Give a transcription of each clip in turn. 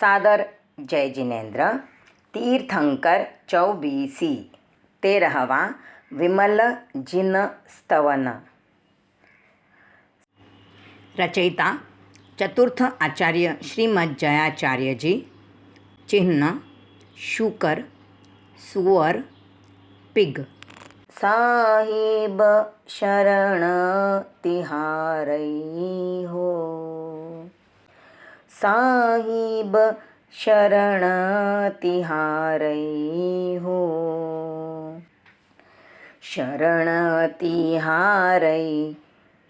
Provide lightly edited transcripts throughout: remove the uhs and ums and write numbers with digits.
सादर जय जिनेन्द्र। तीर्थंकर 24 13वां विमल जिन स्तवन। रचयिता चतुर्थ आचार्य श्रीमद जयाचार्य जी। चिन्ह शूकर सुअर पिग। साहिब शरण तिहारई हो, साहिब शरण तिहारई हो, शरण तिहारई,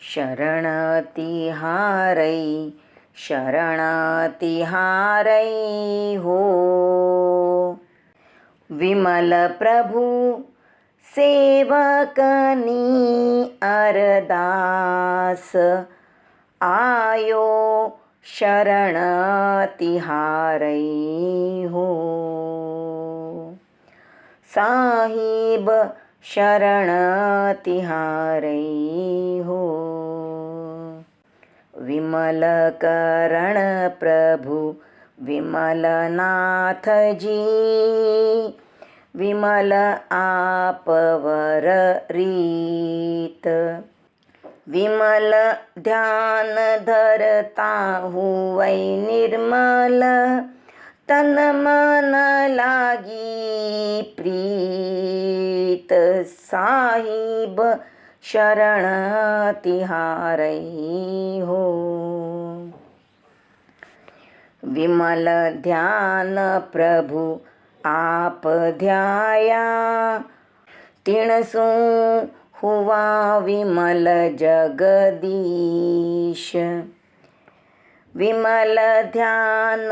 शरण तिहारई, शरण तिहारई हो। विमल प्रभु सेवकनी अरदास, आयो शरण तिहारई हो, साहिब शरण तिहारई हो। विमल करण प्रभु विमलनाथ जी, विमल आपवर रीत। विमल ध्यान धरता हुवै निर्मल, तन मन लागी प्रीत। साहिब शरण तिहारई हो। विमल ध्यान प्रभु आप ध्याया, तिणसु हुआ विमल जगदीश। विमल ध्यान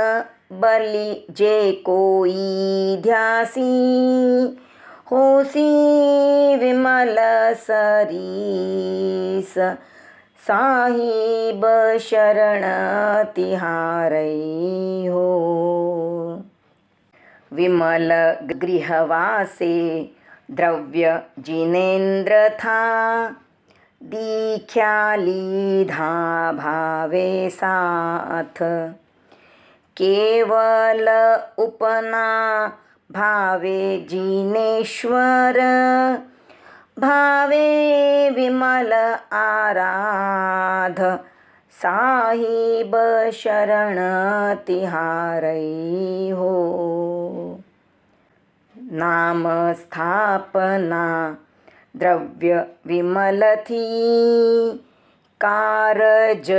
बलि जे कोई ध्यासी, होसी विमल सरीस। साहिब शरण तिहारई हो। विमल गृहवासे द्रव्य जिनेन्द्र था, दीख्या लीधा भावे साथ। केवल उपना भावे जिनेश्वर, भावे विमल आराध। साहिब शरण तिहारई हो। नाम स्थापना द्रव्य विमल थी, कारज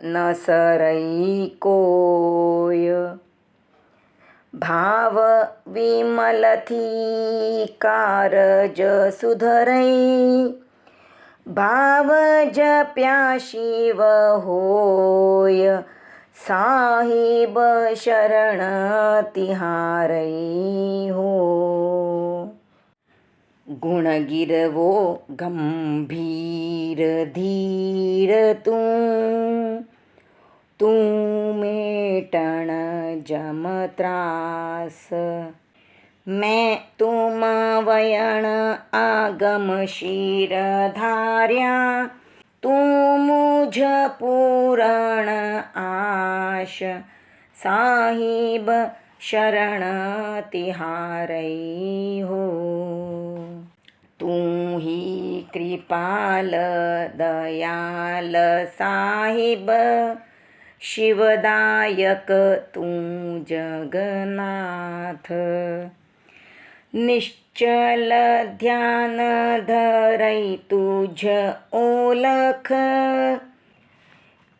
न सरई कोय। भाव विमल थी कारज सुधरई, भाव जप्या शिव होय। साहिब शरण तिहारई हो। गुण गिरवो गंभीर धीर तू, तू मेटण जम त्रास। मैं तुम वयण आगम शीर धार्या, तू मुझ पूरण आश। साहिब शरण तिहारई हो। तू ही कृपाल दयाल साहिब, शिवदायक तू जगन्नाथ। निश्चल ध्यान धरई तुझ ओलख,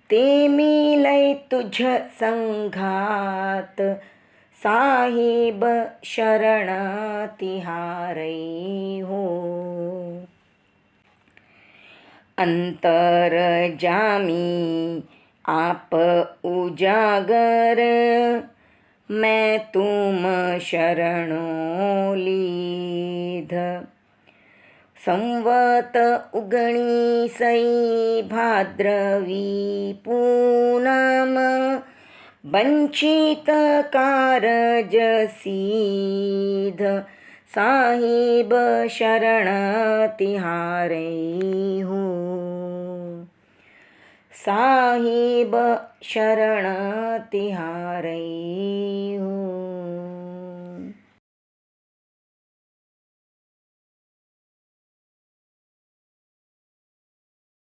ते मिलै तुझ संघात। साहिब शरण तिहारई हो। अंतर जामी आप उजागर, मैं तुम शरणों लीध। संवत उगणी सई भाद्रवी पूनम, वंचित कारज सीध। साहिब शरण तिहारई हो। साहिब शरण तिहारई